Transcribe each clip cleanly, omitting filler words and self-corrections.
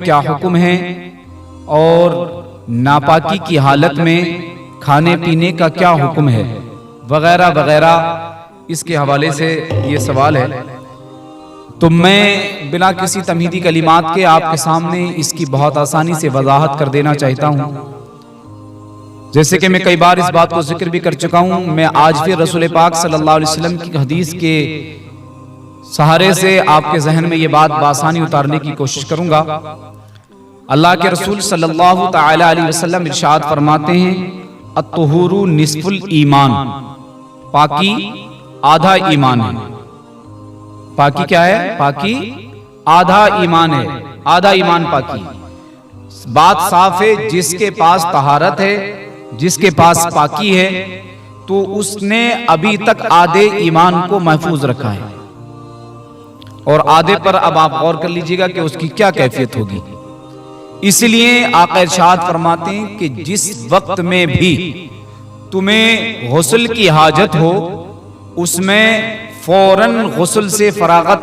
क्या हुक्म है और नापाकी की हालत में खाने पीने का क्या हुक्म है वगैरह वगैरह, इसके हवाले से ये सवाल है। तो मैं बिना किसी तमहीदी कलिमात के आपके सामने इसकी बहुत आसानी से वजाहत कर देना चाहता हूँ। जैसे कि मैं कई बार इस बात को जिक्र भी कर चुका हूँ, मैं आज फिर रसूल पाक सल्लल्लाहु अलैहि वसल्लम की हदीस के सहारे से आपके जहन में ये बात बासानी उतारने की कोशिश करूंगा। अल्लाह के रसूल सल्लल्लाहु तआला अलैहि वसल्लम इरशाद फरमाते हैं, अत्तहुरू निस्फुल ईमान, पाकी आधा ईमान है। पाकी क्या है? पाकी आधा ईमान है, आधा ईमान पाकी। बात साफ है, जिसके पास तहारत है, जिसके पास पाकी है, तो उसने अभी तक आधे ईमान को महफूज रखा है। और आधे पर अब आप गौर कर लीजिएगा कि उसकी क्या कैफियत होगी। इसलिए आका इरशाद फरमाते हैं कि जिस वक्त में भी तुम्हें गुस्ल की हाजत हो, उसमें फौरन गुस्ल से फरागत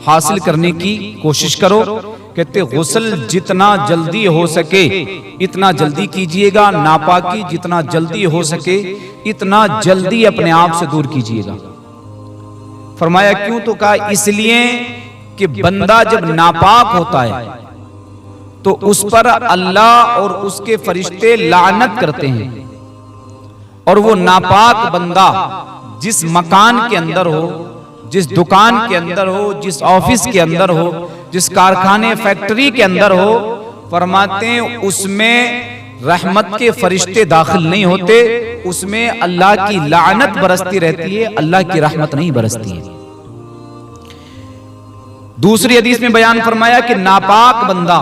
हासिल करने की कोशिश करो। कहते गुस्ल जितना जल्दी हो सके इतना जल्दी कीजिएगा, नापाकी जितना जल्दी हो सके इतना जल्दी अपने आप से दूर कीजिएगा। फरमाया क्यों? तो कहा इसलिए कि बंदा जब नापाक होता है तो उस पर अल्लाह और उसके फरिश्ते लानत करते हैं। और वो नापाक बंदा जिस मकान के अंदर हो, जिस दुकान के अंदर हो, जिस ऑफिस के अंदर हो, जिस कारखाने फैक्ट्री के अंदर हो, फरमाते हैं उसमें रहमत के फरिश्ते दाखिल नहीं होते, उसमें अल्लाह की लानत बरसती रहती है, अल्लाह की रहमत नहीं बरसती है। दूसरी हदीस में बयान फरमाया कि नापाक बंदा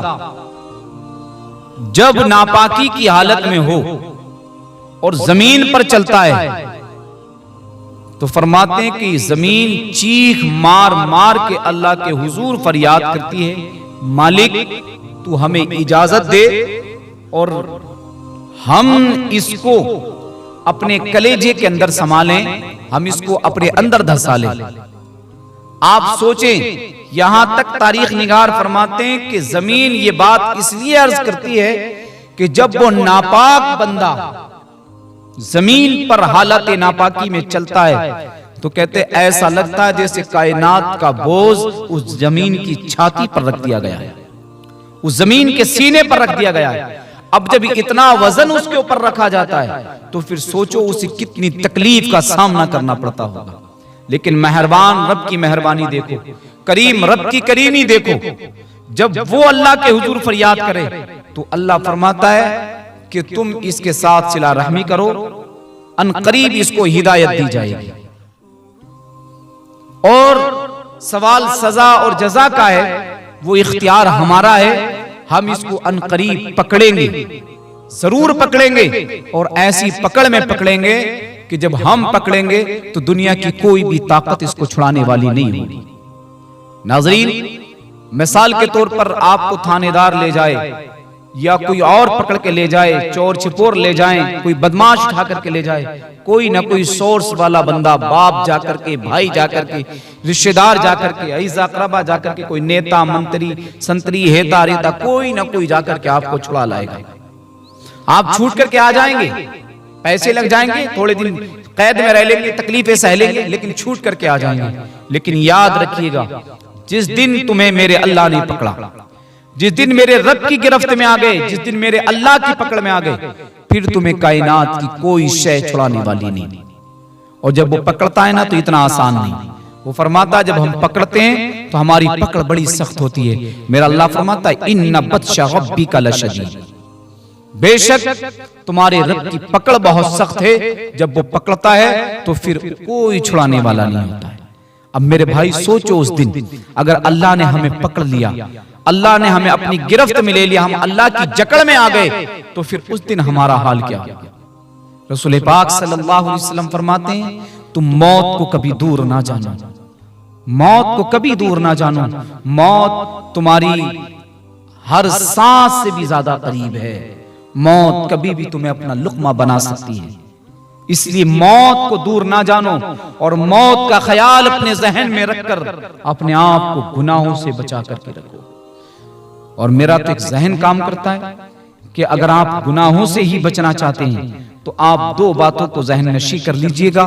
जब नापाकी की हालत में हो और जमीन पर चलता है तो फरमाते हैं कि जमीन चीख मार मार के अल्लाह के हुजूर फरियाद करती है, मालिक तू हमें इजाजत दे और हम इसको अपने कलेजे के अंदर संभालें, हम इसको अपने अंदर धंसा लें। आप सोचें, यहां तक तारीख निगार फरमाते हैं कि जमीन ये बात इसलिए अर्ज करती है कि जब वो नापाक बंदा जमीन पर हालत नापाकी में चलता है तो कहते ऐसा लगता है जैसे कायनात का बोझ उस जमीन की छाती पर रख दिया गया है, उस जमीन के सीने पर रख दिया गया है। अब जब इतना वजन उसके ऊपर रखा जाता है तो फिर सोचो उसे कितनी तकलीफ का सामना करना पड़ता होगा। लेकिन मेहरबान रब की मेहरबानी देखो, करीम रब की करीमी देखो, जब वो अल्लाह के हुजूर फरियाद करे तो अल्लाह फरमाता है कि तुम इसके साथ सिला रहमी करो, अनकरीब इसको हिदायत दी जाएगी। और सवाल सजा और जजा का है, वो इख्तियार हमारा है, हम इसको अनकरीब पकड़ेंगे, जरूर पकड़ेंगे। और ऐसी पकड़ में पकड़ेंगे कि जब हम पकड़ेंगे तो दुनिया की कोई भी ताकत इसको छुड़ाने वाली नहीं होगी। नाज़रीन, मिसाल के तौर पर आपको थानेदार ले जाए या कोई और पकड़ के ले जाए, चोर छिपोर ले जाएं, कोई बदमाश उठा करके ले जाए, कोई ना कोई सोर्स वाला बंदा, बाप जाकर के, भाई जाकर के, रिश्तेदार जाकर के, अईज़ अक़रबा जाकर के, कोई नेता मंत्री संतरी हेता रेता, कोई ना कोई जाकर के आपको छुड़ा लाएगा। आप छूट करके आ जाएंगे, पैसे लग जाएंगे, थोड़े दिन कैद में रह लेंगे, तकलीफें सह लेंगे, लेकिन छूट करके आ जाएंगे। लेकिन याद रखिएगा, जिस दिन तुम्हें मेरे अल्लाह ने पकड़ा, जिस दिन मेरे रब की गिरफ्त में आ गए, जिस दिन मेरे अल्लाह की पकड़ में आ गए, फिर तुम्हें कायनात की कोई शय छुड़ाने वाली नहीं। और जब वो पकड़ता है ना तो इतना आसान नहीं। वो फरमाता जब हम पकड़ते हैं तो हमारी पकड़ बड़ी सख्त होती है। मेरा अल्लाह फरमाता है इन्ना बत्शा रब्बिका लशदीद, बेशक तुम्हारे रब की पकड़ बहुत सख्त है। जब वो पकड़ता है तो फिर कोई छुड़ाने वाला नहीं होता है। अब मेरे भाई सोचो, उस दिन अगर अल्लाह ने हमें पकड़ लिया, अल्लाह ने हमें अपनी गिरफ्त में ले लिया, हम अल्लाह की जकड़ में आ गए, तो फिर उस दिन हमारा हाल क्या होगा? रसूल पाक सल्लल्लाहु अलैहि वसल्लम फरमाते हैं, तुम मौत को कभी दूर ना जानो, मौत को कभी दूर ना जानो, मौत तुम्हारी हर सांस से भी ज्यादा करीब है। मौत कभी भी तुम्हें अपना लुक्मा बना सकती है, इसलिए मौत को दूर ना जानो और मौत का ख्याल अपने जहन में रखकर अपने आप को गुनाहों से बचा करके रखो। और मेरा तो एक जहन काम करता है कि अगर आप गुनाहों से ही बचना चाहते हैं तो आप दो बातों को जहन नशी कर लीजिएगा।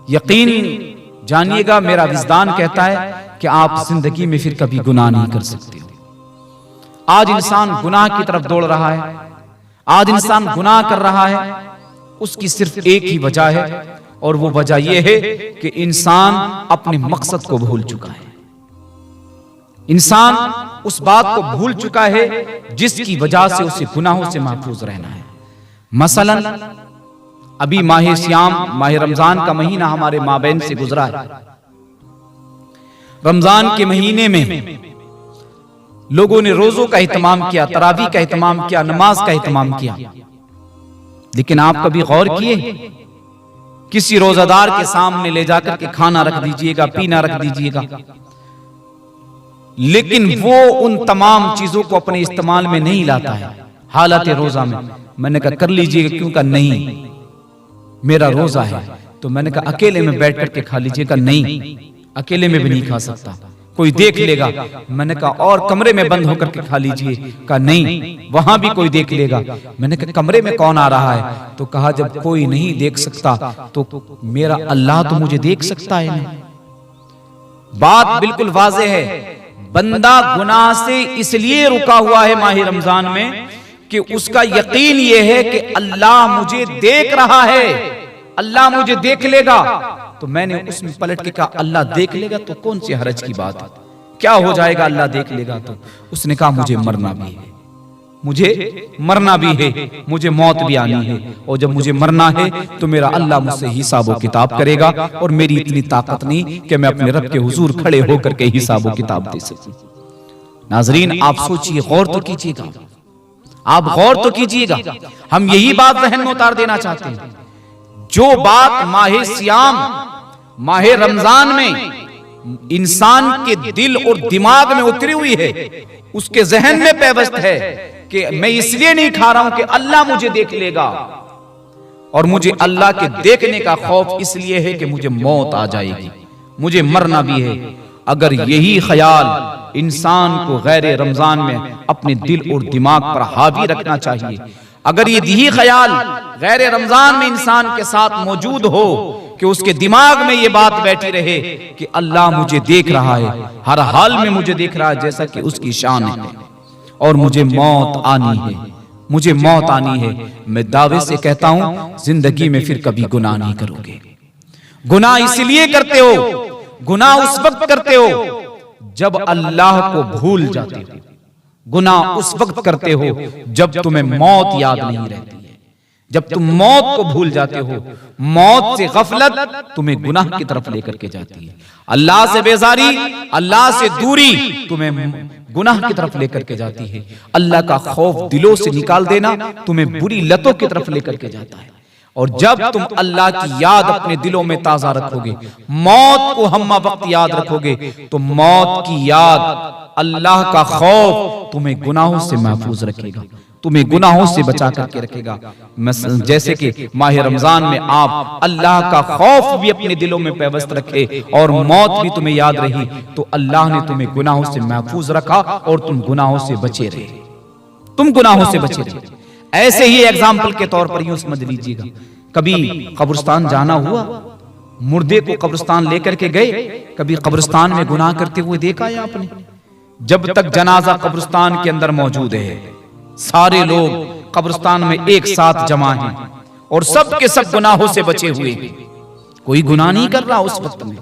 यकीन जानिएगा, मेरा विजदान कहता है कि आप जिंदगी में फिर कभी गुनाह नहीं कर सकते। आज इंसान गुनाह की तरफ दौड़ रहा है, आज इंसान गुनाह कर रहा है, उसकी सिर्फ एक ही वजह है और वो वजह यह है कि इंसान अपने मकसद को भूल चुका है। इंसान उस बात को भूल चुका है जिसकी वजह से उसे गुनाहों से महफूज रहना है। मसलन अभी माह सियाम, माह रमजान का महीना हमारे माबैन से गुजरा है। रमजान के महीने में लोगों ने रोजों का एहतमाम किया, तरावी का एहतमाम किया, नमाज का एहतमाम किया। लेकिन आप कभी गौर किए, किसी रोजादार के सामने ले जाकर के खाना रख दीजिएगा, पीना रख दीजिएगा, लेकिन वो उन तमाम चीजों को अपने इस्तेमाल में नहीं लाता है हालत रोजा में। मैंने कहा कर लीजिएगा, क्यों? कहा नहीं, मेरा रोजा है। तो मैंने कहा अकेले में बैठ करके खा लीजिएगा। नहीं, अकेले में भी नहीं खा सकता, कोई देख लेगा। मैंने कहा और कमरे में बंद होकर के खा लीजिए। कहा नहीं, वहां भी कोई देख लेगा। मैंने कहा कमरे में कौन आ रहा है? तो कहा जब कोई नहीं देख सकता तो मेरा अल्लाह तो मुझे देख सकता है ना। बात बिल्कुल वाज़ेह है। बंदा गुनाह से इसलिए रुका हुआ है माह रमजान में कि उसका यकीन यह है कि अल्लाह मुझे देख रहा है, अल्लाह मुझे देख लेगा। तो मैंने उसमें पलट के कहा अल्लाह देख लेगा तो कौन सी हरज की बात है, क्या हो जाएगा अल्लाह देख लेगा तो। उसने कहा मुझे मरना भी है, मुझे मरना भी है, मुझे मौत भी आनी है, और जब मुझे मरना है तो मेरा अल्लाह मुझसे हिसाब किताब करेगा, और मेरी इतनी ताकत नहीं कि मैं अपने रब के हुजूर खड़े होकर के हिसाब किताब दे सकूं। नाजरीन आप सोचिए, गौर तो कीजिएगा, आप गौर तो कीजिएगा। हम यही बात जहन में उतार देना चाहते हैं। जो बात माह सियाम, माह रमजान में इंसान के दिल और दिमाग में उतरी हुई है, उसके जहन में पैवस्त है कि मैं इसलिए नहीं खा रहा हूं कि अल्लाह मुझे देख लेगा, और मुझे अल्लाह के देखने का खौफ इसलिए है कि मुझे मौत आ जाएगी, मुझे मरना भी है। अगर यही ख्याल इंसान को गैर रमजान में अपने दिल और दिमाग पर हावी रखना चाहिए, अगर यही ख्याल गैर रमजान में इंसान के साथ मौजूद हो कि उसके दिमाग में ये बात बैठी रहे कि अल्लाह मुझे देख रहा है, हर हाल में मुझे देख रहा है जैसा कि उसकी शान है, और मुझे मौत आनी है, मुझे मौत आनी है, मैं दावे से कहता हूं जिंदगी में फिर कभी गुनाह नहीं करोगे। गुनाह इसलिए करते हो, गुनाह उस वक्त करते हो जब अल्लाह को भूल जाते हो, गुनाह उस वक्त करते हो जब तुम्हें मौत याद नहीं रहती है, जब तुम मौत को भूल जाते हो। मौत से गफलत तुम्हें गुनाह की तरफ लेकर के जाती है, अल्लाह से बेजारी, अल्लाह से दूरी तुम्हें गुनाह की तरफ लेकर के जाती है। अल्लाह का खौफ दिलों से निकाल देना तुम्हें बुरी लतों की तरफ लेकर के जाता है। और जब तुम अल्लाह की याद अपने दिलों में ताजा रखोगे, मौत को हम्मा वक्त याद रखोगे, तो मौत की याद, अल्लाह का खौफ तुम्हें गुनाहों से महफूज रखेगा, तुम्हें गुनाहों से बचा करके रखेगा। जैसे कि माह रमजान में आप अल्लाह का खौफ भी अपने दिलों में पैवस्त रखे और मौत भी तुम्हें याद रही, तो अल्लाह ने तुम्हें गुनाहों से महफूज रखा और तुम गुनाहों से बचे रहे, तुम गुनाहों से बचे रहे। ऐसे ही एग्जाम्पल के तौर पर यूं समझ लीजिएगा, कभी कब्रिस्तान जाना हुआ, मुर्दे को कब्रिस्तान लेकर के गए, कभी कब्रिस्तान में गुनाह करते हुए देखा है आपने? जब तक जनाजा कब्रिस्तान के अंदर मौजूद है, सारे लोग कब्रिस्तान में एक साथ जमा हैं और सब के सब गुनाहों से बचे हुए हैं, कोई गुनाह नहीं कर रहा उस वक्त में,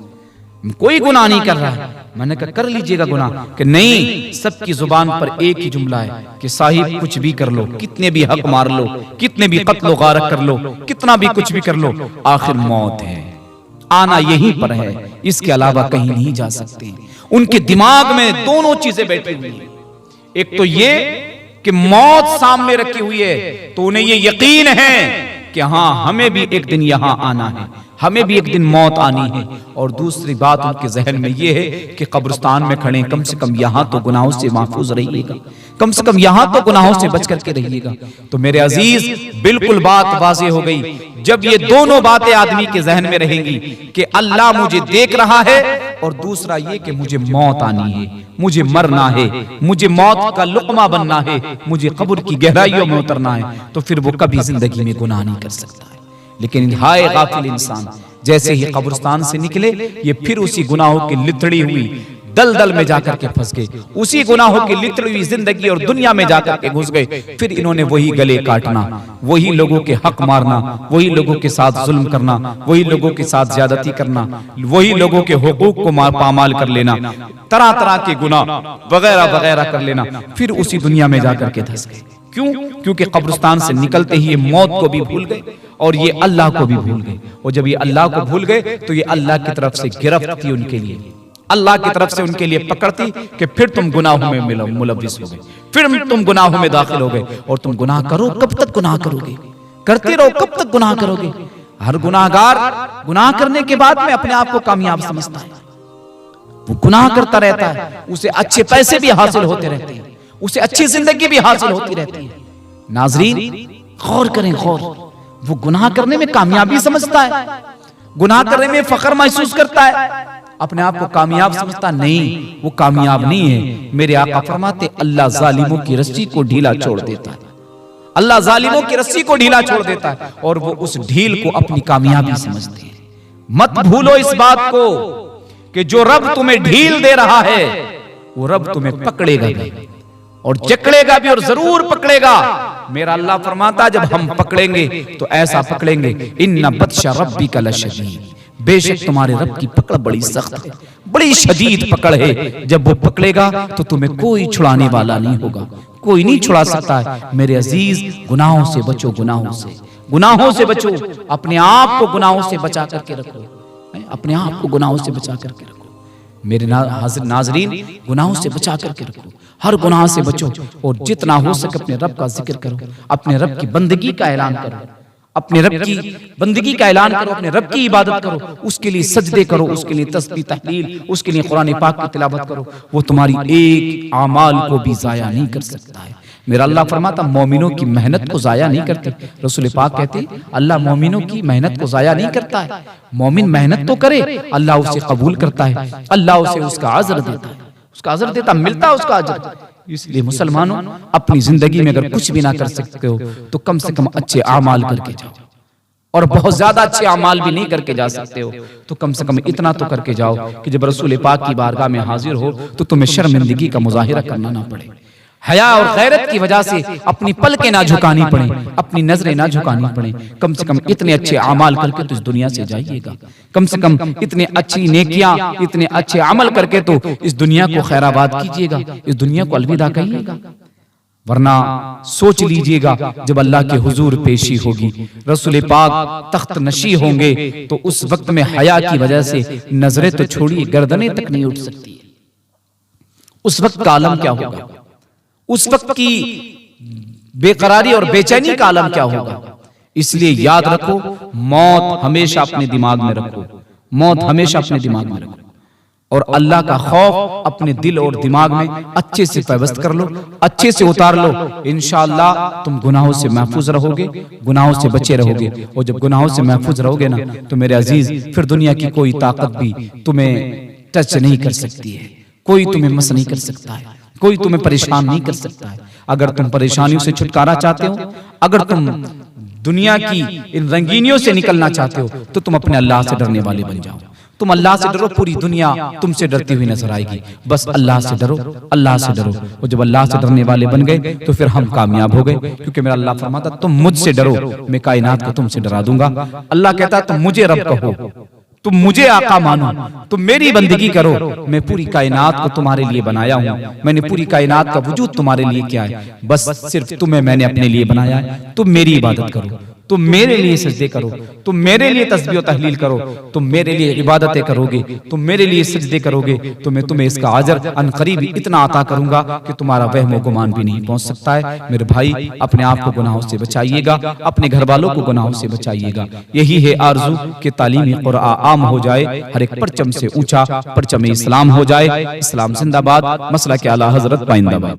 कोई गुनाह नहीं कर रहा है। मैंने कहा कर लीजिएगा गुनाह, कि नहीं, सबकी जुबान पर एक ही जुमला है कि साहिब कुछ भी कर लो, कितने भी हक मार लो, कितने भी कत्ल गारत कर लो, कितना भी कुछ भी कर लो, आखिर मौत है, आना यहीं पर है, इसके अलावा कहीं नहीं जा सकते। उनके दिमाग में दोनों चीजें बैठी हुई हैं, एक तो ये कि मौत सामने रखी हुई है तो उन्हें ये यकीन है कि हाँ हमें भी एक दिन यहां आना है, हमें भी एक दिन मौत आनी है, और दूसरी बात उनके जहन में ये है कि कब्रिस्तान में खड़े कम से कम यहां तो गुनाहों से महफूज रहिएगा, कम से कम यहां तो गुनाहों से बच करके रहिएगा। तो मेरे अजीज बिल्कुल बात वाज़ेह हो गई, जब ये दोनों बातें आदमी के जहन में रहेंगी कि अल्लाह मुझे देख रहा है और दूसरा ये कि मुझे मौत आनी है, मुझे मरना है, मुझे मौत का लुक़मा बनना है, मुझे कब्र की गहराइयों में उतरना है, तो फिर वो कभी जिंदगी में गुनाह नहीं कर सकता है। लेकिन हाय गाफिल इंसान, जैसे ही कब्रिस्तान से निकले ये फिर उसी गुनाहों की लिथड़ी हुई दलदल में जाकर के फंस गए, उसी गुनाहों की लिथड़ी हुई जिंदगी और दुनिया में जाकर के घुस गए। फिर इन्होंने वही गले काटना, वही लोगों के हक मारना, वही लोगों के साथ जुल्म करना, वही लोगों के साथ ज्यादती करना, वही लोगों के हुकूक को पामाल कर लेना, तरह तरह के गुनाह वगैरह वगैरह कर लेना, फिर उसी दुनिया में जाकर के धंस गए। क्यों? क्योंकि कब्रिस्तान से निकलते ही ये मौत को भी भूल गए और ये अल्लाह को भी भूल गए। और जब ये अल्लाह को भूल गए तो ये अल्लाह की तरफ से गिरफ्त थी उनके लिए, अल्लाह की तरफ से उनके लिए पकड़ती कि फिर तुम गुनाहों में मुलव्विस हो गए, फिर तुम गुनाहों में दाखिल हो गए। और तुम गुनाह करो, कब तक गुनाह करोगे? करते रहो, कब तक गुनाह करोगे? हर गुनाहगार गुनाह करने के बाद में अपने आप को कामयाब समझता है, वो गुनाह करता रहता है, उसे अच्छे पैसे भी हासिल होते रहते हैं, उसे अच्छी जिंदगी भी हासिल होती रहती है। नाज़रीन गौर करें, गौर, वो गुनाह करने में कामयाबी समझता है, गुनाह करने में फख्र महसूस करता है, अपने आप को कामयाब समझता नहीं, वो कामयाब नहीं है। मेरे आका फरमाते अल्लाह जालिमों की रस्सी को ढीला छोड़ देता है, अल्लाह जालिमों की रस्सी को ढीला छोड़ देता है और वो उस ढील को अपनी कामयाबी समझते हैं। मत भूलो इस बात को कि जो रब तुम्हें ढील दे रहा है वो रब तुम्हें पकड़ेगा भी और जकड़ेगा भी और जरूर पकड़ेगा। मेरा अल्लाह फरमाता जब हम पकड़ेंगे तो ऐसा पकड़ेंगे, इन्ना बत्शा रब्बिका लशदीद, बेशक तुम्हारे रब की पकड़ बड़ी सख्त है, बड़ी शदीद पकड़ है। जब वो पकड़ेगा तो तुम्हें कोई छुड़ाने वाला नहीं होगा, कोई नहीं छुड़ा सकता है। मेरे अजीज, गुनाहों से बचो, गुनाहों से, गुनाहों से बचो, अपने आप को गुनाहों से बचा करके रखो, अपने आप को गुनाहों से बचा करके रखो। मेरे नाजरीन, गुनाहों से बचा करके रखो, हर गुनाह से बचो और जितना हो सके अपने रब का जिक्र करो, अपने रब की बंदगी का ऐलान करो, अपने रब की बंदगी का ऐलान करो, अपने रब की इबादत करो, उसके लिए सजदे करो, उसके लिए तस्बीह तहलील, उसके लिए कुरान पाक की तिलावत करो। वो तुम्हारी एक आमाल को भी जाया नहीं कर सकता है। मेरा अल्लाह फरमाता मोमिनों की मेहनत को जाया नहीं करते। रसूल पाक कहते अल्लाह मोमिनों की मेहनत को जाया नहीं करता है। मोमिन मेहनत तो करे, अल्लाह उसे कबूल करता है, अल्लाह उसे उसका अजर देता है, उसका अजर देता, मिलता है उसका अजर। इसलिए मुसलमानों, अपनी जिंदगी में अगर कुछ भी ना कर सकते हो तो कम से कम अच्छे आमाल करके जाओ, और बहुत ज्यादा अच्छे अमाल भी नहीं करके जा सकते हो तो कम से कम इतना तो करके जाओ कि जब रसूल पाक की बारगाह में हाजिर हो तो तुम्हें शर्मिंदगी का मुजाहिरा करना ना पड़े, हया और गैरत की वजह से अपनी पलकें ना झुकानी पड़े, अपनी नजरें ना झुकानी पड़े। कम से कम इतने अच्छे अमाल करके तो इस दुनिया से जाइएगा, कम से कम इतने अच्छी नेकियां, इतने अच्छे अमल करके तो इस दुनिया को खैराबाद कीजिएगा, इस दुनिया को अलविदा कहिएगा। वरना सोच लीजिएगा जब अल्लाह के हुजूर पेशी होगी, रसूल पाक तख्त नशी होंगे तो उस वक्त में हया की वजह से नजरें तो छोड़िए गर्दनें तक नहीं उठ सकती। उस वक्त का आलम क्या होगा, उस वक्त की बेकरारी और बेचैनी का आलम क्या होगा। इसलिए याद रखो, मौत हमेशा अपने दिमाग में रखो, मौत हमेशा अपने दिमाग में रखो, और अल्लाह का खौफ अपने दिल और दिमाग में अच्छे से पैवस्त कर लो, अच्छे से उतार लो। इंशाअल्लाह तुम गुनाहों से महफूज रहोगे, गुनाहों से बचे रहोगे। और जब गुनाहों से महफूज रहोगे ना तो मेरे अजीज फिर दुनिया की कोई ताकत भी तुम्हें टच नहीं कर सकती है, कोई तुम्हें मस नहीं कर सकता है, कोई तुम्हें परेशान नहीं कर सकता है। अगर तुम परेशानियों से छुटकारा चाहते हो, अगर तुम दुनिया की इन रंगीनियों से निकलना चाहते हो तो तुम अपने अल्लाह से डरने वाले बन जाओ। तुम अल्लाह से डरो, पूरी दुनिया तुमसे डरती हुई नजर आएगी। बस अल्लाह से डरो, अल्लाह से डरो। और जब अल्लाह से डरने वाले बन गए तो फिर हम कामयाब हो गए, क्योंकि मेरा अल्लाह फरमाता तुम मुझसे डरो, मैं कायनात को तुमसे डरा दूंगा। अल्लाह कहता तुम मुझे रब कहो, तुम मुझे आका मानो, तुम मेरी बंदगी करो, मैं पूरी कायनात को तुम्हारे लिए बनाया हूँ, मैंने पूरी कायनात का वजूद तुम्हारे लिए किया है, बस सिर्फ तुम्हें मैंने अपने लिए बनाया है। तुम मेरी इबादत करो, तुम मेरे लिए सजदे करो, तुम मेरे लिए तस्बीह और तहलील करो, तुम मेरे लिए इबादतें करोगे, तुम मेरे लिए सजदे करोगे तो मैं तुम्हें इसका अजर अनकरीब इतना अता करूंगा कि तुम्हारा वहम व गुमान भी नहीं पहुंच सकता है। मेरे भाई, अपने आप को गुनाहों से बचाइएगा, अपने घर वालों को गुनाहों से बचाइएगा। यही है आरजू कि तालीमी कुरान आम हो जाए, हर एक परचम से ऊंचा परचम इस्लाम हो जाए। इस्लाम जिंदाबाद, मसला के आला हजरत पाइंदाबाद।